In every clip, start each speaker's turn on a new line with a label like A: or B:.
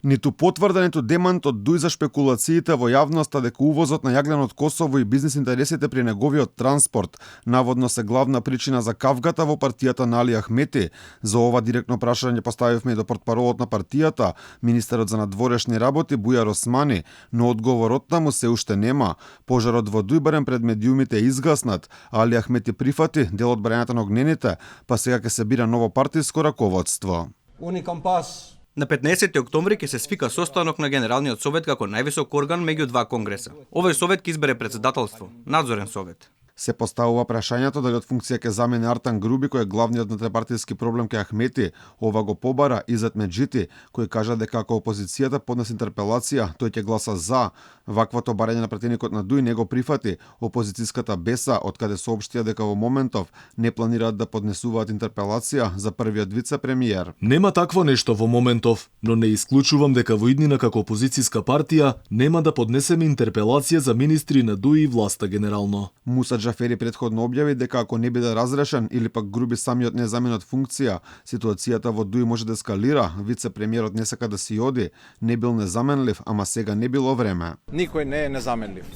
A: Ниту потврда, ниту демант од Дуј за шпекулациите во јавноста дека увозот на јаглен од Косово и бизнис интересите при неговиот транспорт наводно се главна причина за кавгата во партијата на Али Ахмети. За ова директно прашање поставивме и до портпаролот на партијата, министерот за надворешни работи Бујар Османи, но одговорот таму се уште нема. Пожарот во Дуј барем пред медиумите е изгаснат, Али Ахмети прифати дел од брањата на огнените, па сега ќе се бира ново партиско раководство.
B: На 15 октомври ќе се свика состанок на Генералниот совет како највисок орган меѓу два конгреса. Овој совет ќе избере председателство, надзорен совет.
A: Се поставува прашањето дали од функција ќе замени Артан Груби, кој е главниот внутрипартиски проблем кај Ахмети. Ова го побара Изет Меджити, кој кажа дека ако опозицијата поднесе интерпелација, тој ќе гласа за. Ваквото барање на пратеникот на Дуј не го прифати опозицијската Беса, од каде соопштија дека во моментов не планираат да поднесуваат интерпелација за првиот вице-премиер.
C: Нема такво нешто во моментов, но не исклучувам дека во иднина како опозицијска партија нема да поднесеме интерпелација за министри на Дуј и власта генерално.
A: Муса Джафери претходно објави дека ако не биде разрешен или пак Груби самиот не замени од функција, ситуацијата во Дуј може да ескалира, вице-премиерот не сака да си оди, не бил незаменлив, ама сега не било време.
D: Никој не е незаменлив.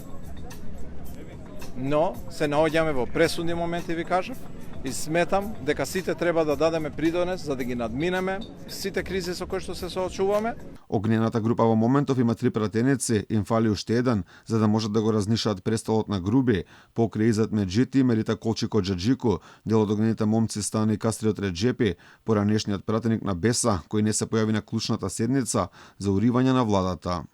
D: Но се наоѓаме во пресудни моменти, ви кажав, и сметам дека сите треба да дадеме придонес за да ги надминеме сите кризи со кои што се соочуваме.
A: Огнената група во моментов има 3 пратеници, им фали уште еден, за да можат да го разнишаат престолот на Груби. Покрај Изет Меджити и Мерита Колчико Џаџико, дел од огнените момци Стани Кастриот Реджепи, поранешниот пратеник на Беса, кој не се појави на клучната седница за уривање на владата.